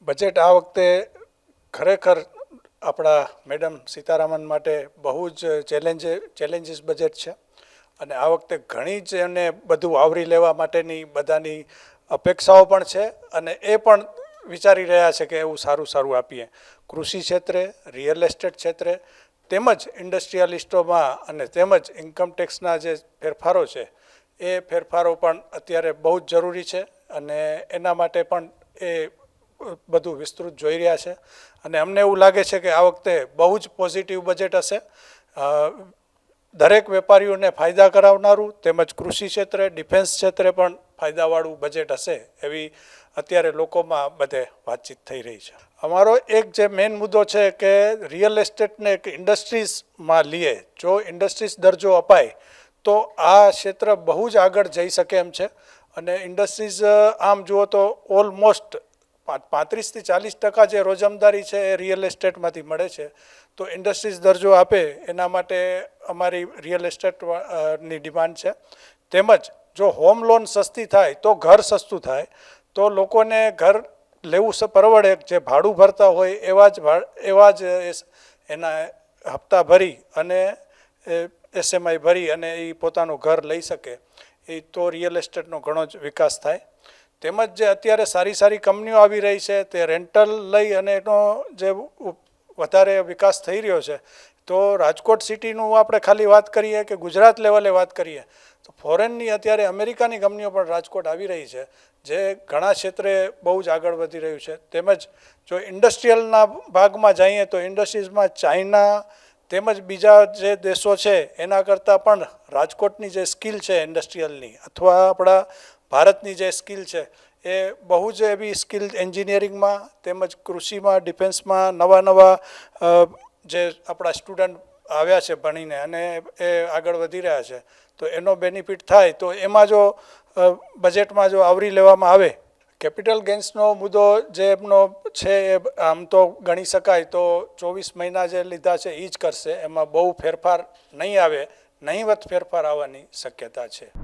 Budget આ વખતે ખરેખર આપણા મેડમ સીતારામન માટે બહુ જ ચેલેન્જીસ બજેટ છે અને આ વખતે ઘણી જ એને બધું આવરી લેવા માટેની બધાની અપેક્ષાઓ પણ છે અને એ પણ વિચારી રહ્યા છે કે એવું સારું સારું આપીએ. કૃષિ ક્ષેત્રે, રિયલ એસ્ટેટ ક્ષેત્રે તેમજ ઇન્ડસ્ટ્રીયલિસ્ટોમાં અને તેમજ ઇન્કમટેક્સના જે ફેરફારો છે એ ફેરફારો પણ અત્યારે બહુ જ જરૂરી છે અને એના માટે પણ એ બધું વિસ્તૃત જોઈ રહ્યા છે અને અમને એવું લાગે છે કે આ વખતે બહુ જ પોઝિટિવ બજેટ હશે. દરેક વેપારીઓને ફાયદા કરાવનારું તેમજ કૃષિ ક્ષેત્રે, ડિફેન્સ ક્ષેત્રે પણ ફાયદાવાળું બજેટ હશે એવી અત્યારે લોકોમાં બધે વાતચીત થઈ રહી છે. અમારો એક જે મેઇન મુદ્દો છે કે રિયલ એસ્ટેટને એક ઇન્ડસ્ટ્રીઝમાં લઈએ. જો ઇન્ડસ્ટ્રીઝ દરજ્જો અપાય તો આ ક્ષેત્ર બહુ જ આગળ જઈ શકે એમ છે અને ઇન્ડસ્ટ્રીઝ આમ જુઓ તો ઓલમોસ્ટ 35-40% જે રોજમદારી છે એ રિયલ એસ્ટેટમાંથી મળે છે. તો ઇન્ડસ્ટ્રીઝ દરજ્જો આપે એના માટે અમારી રિયલ એસ્ટેટની ડિમાન્ડ છે. તેમજ જો હોમ લોન સસ્તી થાય તો ઘર સસ્તું થાય તો લોકોને ઘર લેવું પરવડે. જે ભાડું ભરતા હોય એવા જ એના હપ્તા ભરી અને એસએમઆઈ ભરી અને એ પોતાનું ઘર લઈ શકે. એ તો રિયલ એસ્ટેટનો ઘણો જ વિકાસ થાય. તેમજ જે અત્યારે સારી સારી કંપનીઓ આવી રહી છે તે રેન્ટલ લઈ અને એનો જે વધારે વિકાસ થઈ રહ્યો છે. તો રાજકોટ સિટીનું આપણે ખાલી વાત કરીએ કે ગુજરાત લેવલે વાત કરીએ તો ફોરેનની અત્યારે અમેરિકાની કંપનીઓ પણ રાજકોટ આવી રહી છે જે ઘણા ક્ષેત્રે બહુ જ આગળ વધી રહ્યું છે. તેમજ જો ઇન્ડસ્ટ્રીયલના ભાગમાં જઈએ તો ઇન્ડસ્ટ્રીઝમાં ચાઇના તેમજ બીજા જે દેશો છે એના કરતાં પણ રાજકોટની જે સ્કિલ છે ઇન્ડસ્ટ્રીયલની અથવા આપણા ભારતની જે સ્કિલ છે એ બહુ જ એવી સ્કિલ એન્જિનિયરિંગમાં તેમજ કૃષિમાં, ડિફેન્સમાં નવા જે આપણા સ્ટુડન્ટ આવ્યા છે ભણીને અને એ આગળ વધી રહ્યા છે તો એનો બેનિફિટ થાય તો એમાં જો બજેટમાં જો આવરી લેવામાં આવે. કેપિટલ ગેઇન્સનો મુદ્દો જે એમનો છે એ આમ તો ગણી શકાય તો 24 મહિના જે લીધા છે એ જ કરશે. એમાં બહુ ફેરફાર નહીં આવે, નહીંવત ફેરફાર આવવાની શક્યતા છે.